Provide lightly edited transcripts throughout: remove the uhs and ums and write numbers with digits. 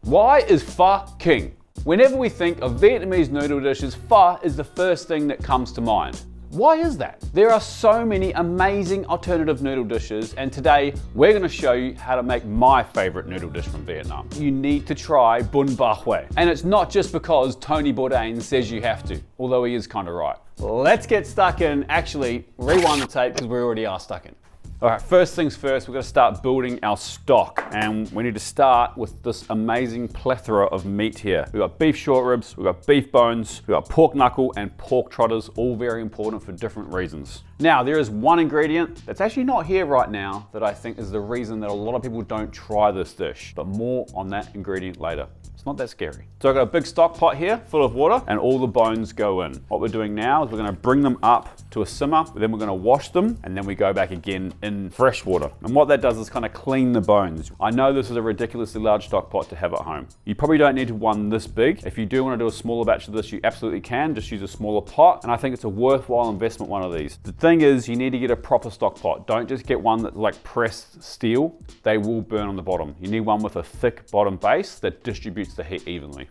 Why is pho king? Whenever we think of Vietnamese noodle dishes, pho is the first thing that comes to mind. Why is that? There are so many amazing alternative noodle dishes, and today we're going to show you how to make my favorite noodle dish from Vietnam. You need to try Bún Bò Huế. And it's not just because Tony Bourdains says you have to, although he is kind of right. Let's get stuck in. Actually, rewind the tape because we already are stuck in. All right, first things first, we're gonna start building our stock, and we need to start with this amazing plethora of meat here. We've got beef short ribs, we've got beef bones, we've got pork knuckle and pork trotters, all very important for different reasons. Now, there is one ingredient that's actually not here right now that I think is the reason that a lot of people don't try this dish, but more on that ingredient later. It's not that scary. So I've got a big stock pot here full of water and all the bones go in. What we're doing now is we're gonna bring them up to a simmer, then we're gonna wash them, and then we go back again in fresh water. And what that does is kind of clean the bones. I know this is a ridiculously large stock pot to have at home. You probably don't need one this big. If you do wanna do a smaller batch of this, you absolutely can. Just use a smaller pot, and I think it's a worthwhile investment, one of these. The thing is, you need to get a proper stock pot. Don't just get one that's like pressed steel. They will burn on the bottom. You need one with a thick bottom base that distributes the heat evenly.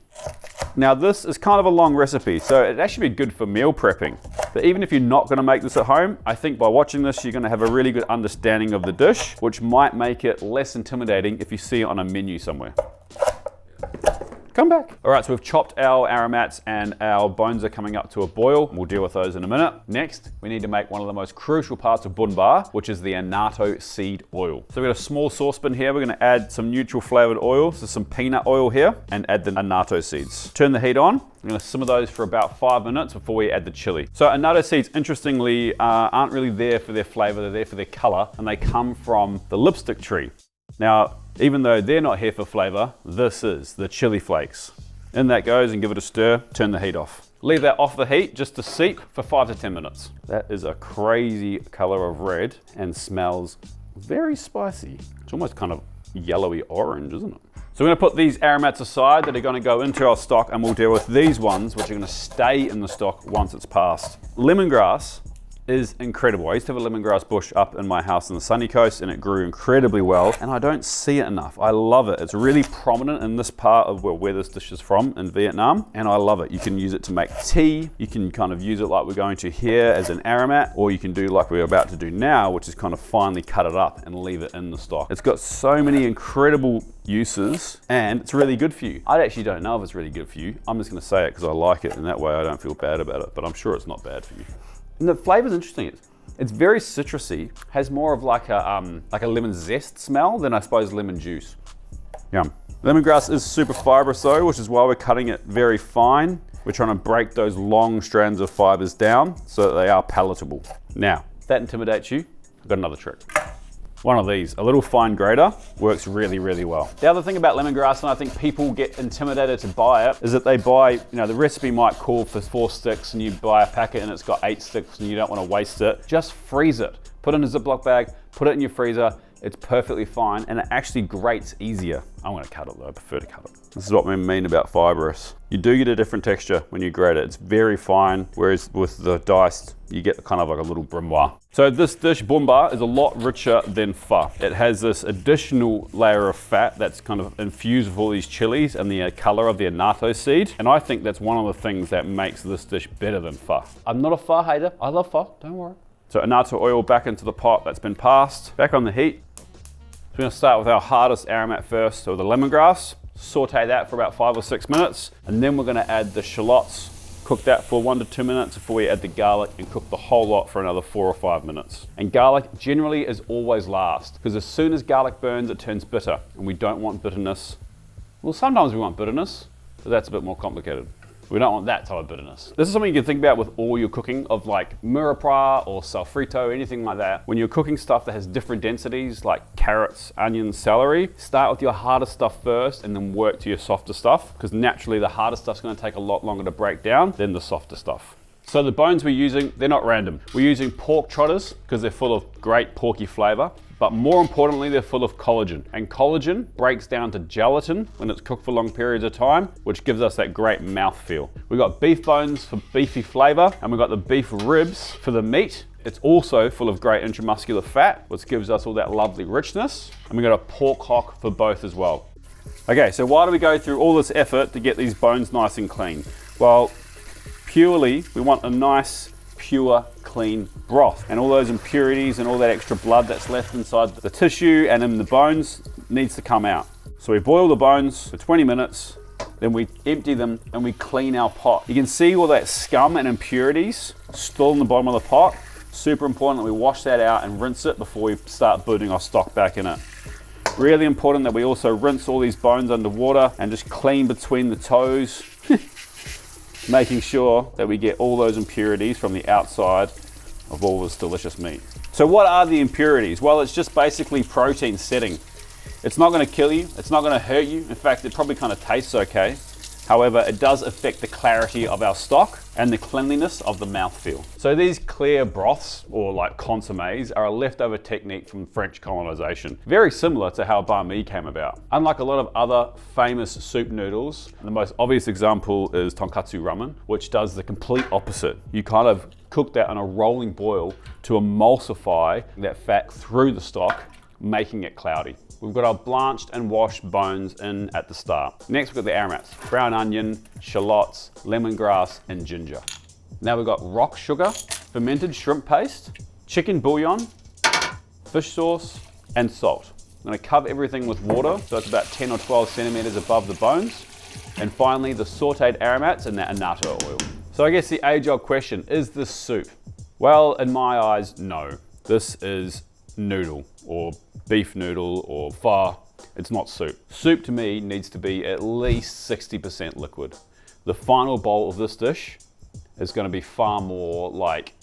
Now this is kind of a long recipe, so it'd actually be good for meal prepping. But even if you're not gonna make this at home, I think by watching this, you're gonna have a really good understanding of the dish, which might make it less intimidating if you see it on a menu somewhere. Come back. All right, so we've chopped our aromats and our bones are coming up to a boil. We'll deal with those in a minute. Next, we need to make one of the most crucial parts of bún bò, which is the annatto seed oil. So we've got a small saucepan here. We're gonna add some neutral flavored oil, so some peanut oil here, and add the annatto seeds. Turn the heat on. I'm gonna simmer those for about 5 minutes before we add the chili. So annatto seeds, interestingly, aren't really there for their flavor, they're there for their color, and they come from the lipstick tree. Now, even though they're not here for flavor, this is the chili flakes. In that goes, and give it a stir, turn the heat off. Leave that off the heat just to seep for 5 to 10 minutes. That is a crazy color of red and smells very spicy. It's almost kind of yellowy orange, isn't it? So we're gonna put these aromats aside that are gonna go into our stock, and we'll deal with these ones, which are gonna stay in the stock once it's passed. Lemongrass is incredible. I used to have a lemongrass bush up in my house on the sunny coast, and it grew incredibly well, and I don't see it enough. I love it. It's really prominent in this part of where this dish is from in Vietnam, and I love it. You can use it to make tea. You can kind of use it like we're going to here as an aromat, or you can do like we're about to do now, which is kind of finely cut it up and leave it in the stock. It's got so many incredible uses, and it's really good for you. I actually don't know if it's really good for you. I'm just gonna say it because I like it, and that way I don't feel bad about it, but I'm sure it's not bad for you. And the flavor's interesting. It's very citrusy, has more of like a lemon zest smell than I suppose lemon juice. Yum. Lemongrass is super fibrous though, which is why we're cutting it very fine. We're trying to break those long strands of fibers down so that they are palatable. Now, if that intimidates you, I've got another trick. One of these, a little fine grater, works really, really well. The other thing about lemongrass, and I think people get intimidated to buy it, is that they buy, the recipe might call for 4 sticks and you buy a packet and it's got 8 sticks and you don't want to waste it. Just freeze it. Put it in a Ziploc bag, put it in your freezer. It's perfectly fine, and it actually grates easier. I'm gonna cut it though, I prefer to cut it. This is what we mean about fibrous. You do get a different texture when you grate it. It's very fine, whereas with the diced, you get kind of like a little brunoise. So this dish, bún bò, is a lot richer than pho. It has this additional layer of fat that's kind of infused with all these chilies and the color of the annatto seed. And I think that's one of the things that makes this dish better than pho. I'm not a pho hater, I love pho, don't worry. So annatto oil back into the pot that's been passed, back on the heat. So we're gonna start with our hardest aromat first, so the lemongrass. Saute that for about 5 or 6 minutes, and then we're gonna add the shallots. Cook that for 1 to 2 minutes before we add the garlic, and cook the whole lot for another 4 or 5 minutes. And garlic generally is always last, because as soon as garlic burns, it turns bitter, and we don't want bitterness. Well, sometimes we want bitterness, but that's a bit more complicated. We don't want that type of bitterness. This is something you can think about with all your cooking of like murapra or sofrito, anything like that. When you're cooking stuff that has different densities like carrots, onions, celery, start with your hardest stuff first and then work to your softer stuff, because naturally the harder stuff's gonna take a lot longer to break down than the softer stuff. So the bones we're using, they're not random. We're using pork trotters because they're full of great porky flavor. But more importantly, they're full of collagen. And collagen breaks down to gelatin when it's cooked for long periods of time, which gives us that great mouthfeel. We've got beef bones for beefy flavor, and we've got the beef ribs for the meat. It's also full of great intramuscular fat, which gives us all that lovely richness. And we've got a pork hock for both as well. Okay, so why do we go through all this effort to get these bones nice and clean? Well, purely, we want a nice, pure, clean broth. And all those impurities and all that extra blood that's left inside the tissue and in the bones needs to come out. So we boil the bones for 20 minutes, then we empty them and we clean our pot. You can see all that scum and impurities still in the bottom of the pot. Super important that we wash that out and rinse it before we start putting our stock back in it. Really important that we also rinse all these bones under water and just clean between the toes, making sure that we get all those impurities from the outside of all this delicious meat. So what are the impurities? Well, it's just basically protein setting. It's not going to kill you, it's not going to hurt you. In fact, it probably kind of tastes okay. However, it does affect the clarity of our stock and the cleanliness of the mouthfeel. So these clear broths, or like consommes, are a leftover technique from French colonization. Very similar to how banh mi came about. Unlike a lot of other famous soup noodles, the most obvious example is tonkatsu ramen, which does the complete opposite. You kind of cook that on a rolling boil to emulsify that fat through the stock, making it cloudy. We've got our blanched and washed bones in at the start. Next we've got the aromatics, brown onion, shallots, lemongrass, and ginger. Now we've got rock sugar, fermented shrimp paste, chicken bouillon, fish sauce, and salt. I'm gonna cover everything with water, so it's about 10 or 12 centimeters above the bones. And finally, the sauteed aromats and that annatto oil. So I guess the age-old question, is this soup? Well, in my eyes, no. This is noodle, or beef noodle, or pho. It's not soup. Soup to me needs to be at least 60% liquid. The final bowl of this dish is going to be far more like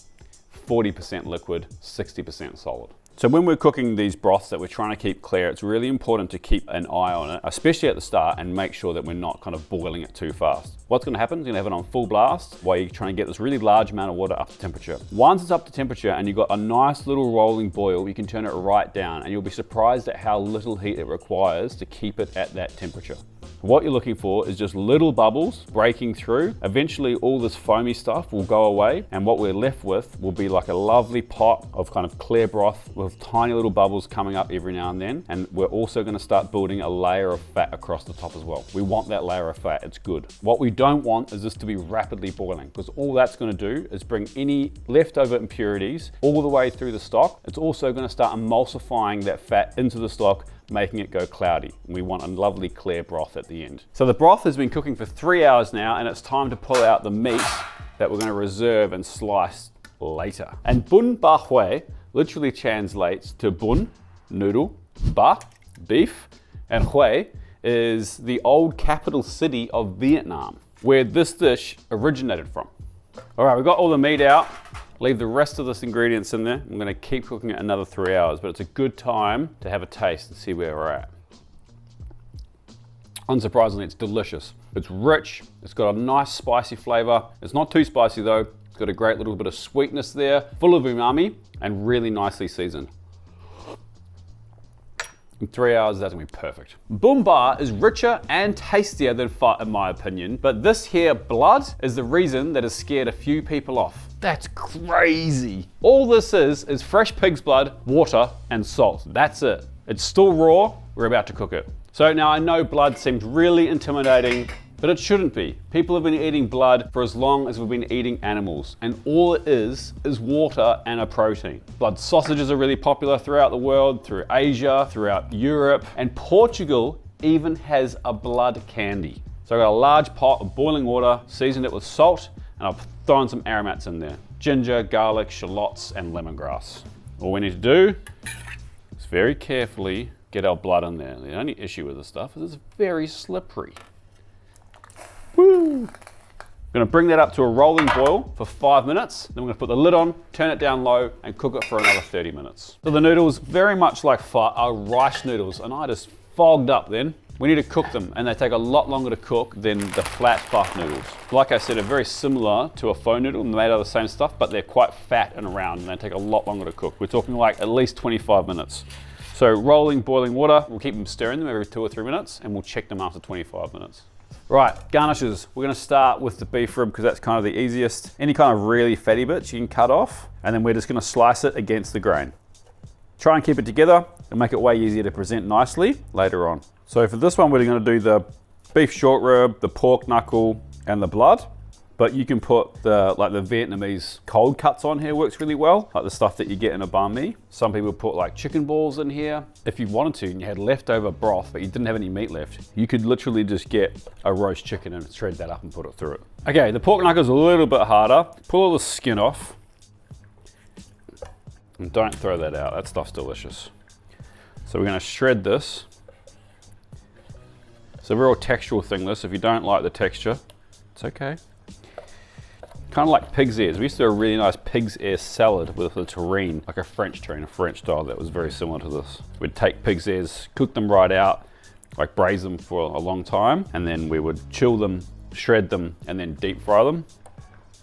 40% liquid, 60% solid. So when we're cooking these broths that we're trying to keep clear, it's really important to keep an eye on it, especially at the start, and make sure that we're not kind of boiling it too fast. What's going to happen is you're going to have it on full blast while you're trying to get this really large amount of water up to temperature. Once it's up to temperature and you've got a nice little rolling boil, you can turn it right down and you'll be surprised at how little heat it requires to keep it at that temperature. What you're looking for is just little bubbles breaking through. Eventually all this foamy stuff will go away, and what we're left with will be like a lovely pot of kind of clear broth with tiny little bubbles coming up every now and then. And we're also going to start building a layer of fat across the top as well. We want that layer of fat, it's good. What we don't want is this to be rapidly boiling, because all that's going to do is bring any leftover impurities all the way through the stock. It's also going to start emulsifying that fat into the stock, making it go cloudy. We want a lovely clear broth at the end. So the broth has been cooking for 3 hours now, and it's time to pull out the meat that we're going to reserve and slice later. And Bún Bò Huế literally translates to bun, noodle, ba, beef, and Huế is the old capital city of Vietnam, where this dish originated from. All right, we've got all the meat out. Leave the rest of this ingredients in there. I'm gonna keep cooking it another 3 hours, but it's a good time to have a taste and see where we're at. Unsurprisingly, it's delicious. It's rich, it's got a nice spicy flavor. It's not too spicy though. It's got a great little bit of sweetness there, full of umami, and really nicely seasoned. In 3 hours, that's gonna be perfect. Bún Bò is richer and tastier than pho in my opinion, but this here blood is the reason that has scared a few people off. That's crazy. All this is fresh pig's blood, water, and salt. That's it. It's still raw, we're about to cook it. So now I know blood seems really intimidating, but it shouldn't be. People have been eating blood for as long as we've been eating animals, and all it is water and a protein. Blood sausages are really popular throughout the world, through Asia, throughout Europe, and Portugal even has a blood candy. So I got a large pot of boiling water, seasoned it with salt, and I've thrown some aromats in there. Ginger, garlic, shallots, and lemongrass. All we need to do is very carefully get our blood in there. The only issue with this stuff is it's very slippery. Woo! I'm gonna bring that up to a rolling boil for 5 minutes. Then we're gonna put the lid on, turn it down low, and cook it for another 30 minutes. So the noodles, very much like pho, are rice noodles, and I just fogged up then. We need to cook them, and they take a lot longer to cook than the flat pho noodles. Like I said, they're very similar to a pho noodle, made out of the same stuff, but they're quite fat and round, and they take a lot longer to cook. We're talking like at least 25 minutes. So rolling, boiling water, we'll keep them stirring them every 2 or 3 minutes, and we'll check them after 25 minutes. Right, garnishes. We're gonna start with the beef rib because that's kind of the easiest. Any kind of really fatty bits you can cut off, and then we're just gonna slice it against the grain. Try and keep it together. and make it way easier to present nicely later on. So for this one, we're gonna do the beef short rib, the pork knuckle, and the blood. But you can put the Vietnamese cold cuts on here, works really well, like the stuff that you get in a banh mi. Some people put like chicken balls in here. If you wanted to and you had leftover broth, but you didn't have any meat left, you could literally just get a roast chicken and shred that up and put it through it. Okay, the pork knuckle is a little bit harder. Pull all the skin off. And don't throw that out, that stuff's delicious. So we're gonna shred this. It's a real textural thing, this. If you don't like the texture, it's okay. Kind of like pig's ears. We used to do a really nice pig's ear salad with a terrine, like a French terrine, a French style that was very similar to this. We'd take pig's ears, cook them right out, like braise them for a long time, and then we would chill them, shred them, and then deep fry them.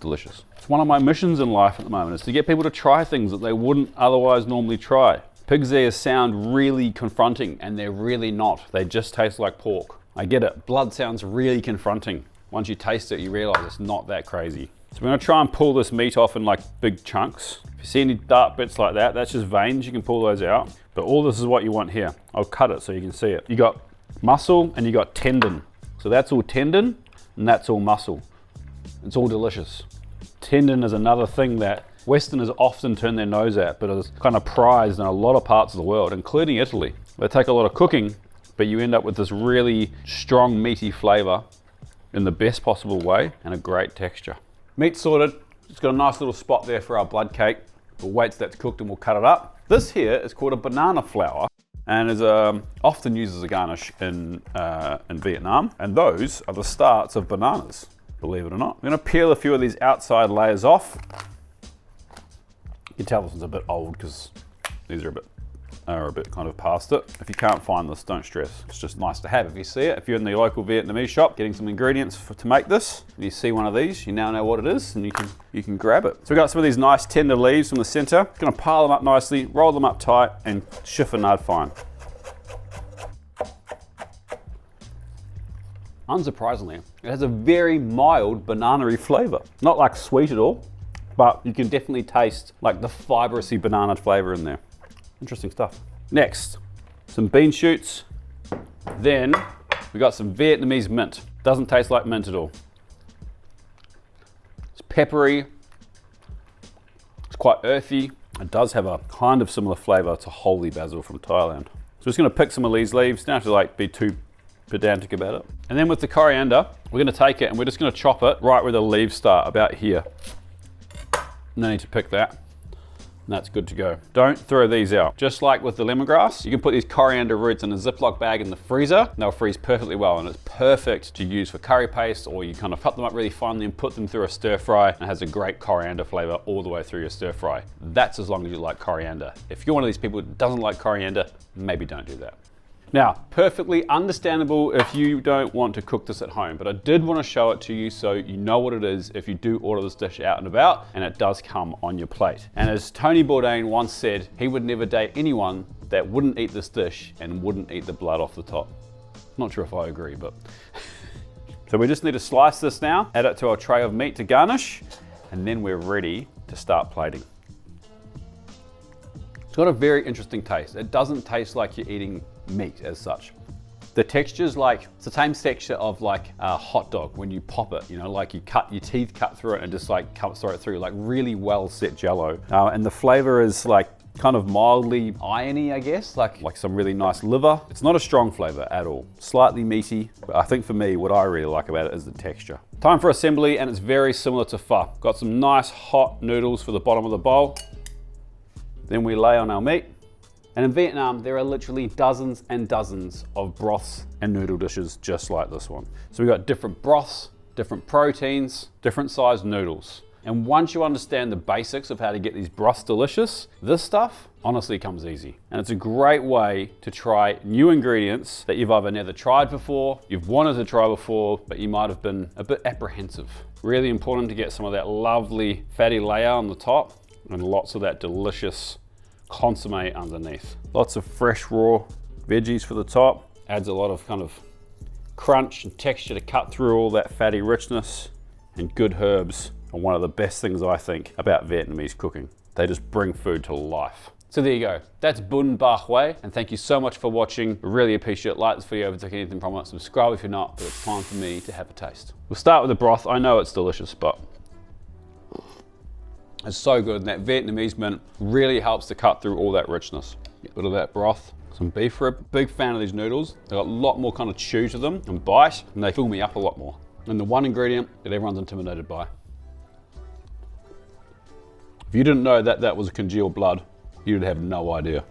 Delicious. It's one of my missions in life at the moment, is to get people to try things that they wouldn't otherwise normally try. Pig's ears sound really confronting, and they're really not. They just taste like pork. I get it. Blood sounds really confronting. Once you taste it, you realize it's not that crazy. So we're gonna try and pull this meat off in like big chunks. If you see any dark bits like that, that's just veins, you can pull those out. But all this is what you want here. I'll cut it so you can see it. You got muscle and you got tendon. So that's all tendon and that's all muscle. It's all delicious. Tendon is another thing that Westerners often turn their nose at, but is kind of prized in a lot of parts of the world, including Italy. They take a lot of cooking, but you end up with this really strong meaty flavor in the best possible way and a great texture. Meat sorted, it's got a nice little spot there for our blood cake. We'll wait till that's cooked and we'll cut it up. This here is called a banana flower and is often used as a garnish in Vietnam. And those are the starts of bananas, believe it or not. I'm gonna peel a few of these outside layers off. You can tell this one's a bit old because these are a bit kind of past it. If you can't find this, don't stress. It's just nice to have if you see it. If you're in the local Vietnamese shop getting some ingredients to make this, and you see one of these, you now know what it is and you can grab it. So we've got some of these nice tender leaves from the center. Gonna pile them up nicely, roll them up tight and chiffonade fine. Unsurprisingly, it has a very mild banana-y flavor. Not like sweet at all, but you can definitely taste like the fibrousy banana flavor in there. Interesting stuff. Next, some bean shoots. Then we got some Vietnamese mint. Doesn't taste like mint at all. It's peppery. It's quite earthy. It does have a kind of similar flavor to holy basil from Thailand. So we're just gonna pick some of these leaves. Don't have to like be too pedantic about it. And then with the coriander, we're gonna take it and we're just gonna chop it right where the leaves start, about here. No need to pick that. And that's good to go. Don't throw these out. Just like with the lemongrass, you can put these coriander roots in a Ziploc bag in the freezer, and they'll freeze perfectly well, and it's perfect to use for curry paste, or you kind of cut them up really finely and put them through a stir fry, and it has a great coriander flavor all the way through your stir fry. That's as long as you like coriander. If you're one of these people who doesn't like coriander, maybe don't do that. Now, perfectly understandable if you don't want to cook this at home, but I did want to show it to you so you know what it is if you do order this dish out and about, and it does come on your plate. And as Tony Bourdains once said, he would never date anyone that wouldn't eat this dish and wouldn't eat the blood off the top. Not sure if I agree, but. So we just need to slice this now, add it to our tray of meat to garnish, and then we're ready to start plating. It's got a very interesting taste. It doesn't taste like you're eating meat as such. The texture's like, it's the same texture of like a hot dog when you pop it, you know, like you cut your teeth cut through it and just like cuts right through, like really well set jello. And the flavor is like kind of mildly irony, I guess, like some really nice liver. It's not a strong flavor at all, slightly meaty. But I think for me, what I really like about it is the texture. Time for assembly, and it's very similar to pho. Got some nice hot noodles for the bottom of the bowl. Then we lay on our meat. And in Vietnam, there are literally dozens and dozens of broths and noodle dishes just like this one. So we've got different broths, different proteins, different sized noodles. And once you understand the basics of how to get these broths delicious, this stuff honestly comes easy. And it's a great way to try new ingredients that you've either never tried before, you've wanted to try before, but you might have been a bit apprehensive. Really important to get some of that lovely fatty layer on the top and lots of that delicious consomme underneath. Lots of fresh raw veggies for the top. Adds a lot of kind of crunch and texture to cut through all that fatty richness. And good herbs are one of the best things I think about Vietnamese cooking. They just bring food to life. So there you go, that's Bún Bò Huế, and thank you so much for watching. Really appreciate it. Like this video if you take anything from it, subscribe if you're not, but it's time for me to have a taste. We'll start with the broth. I know it's delicious, but it's so good, and that Vietnamese mint really helps to cut through all that richness. Get a bit of that broth, some beef rib. Big fan of these noodles. They've got a lot more kind of chew to them and bite, and they fill me up a lot more. And the one ingredient that everyone's intimidated by. If you didn't know that that was congealed blood, you'd have no idea.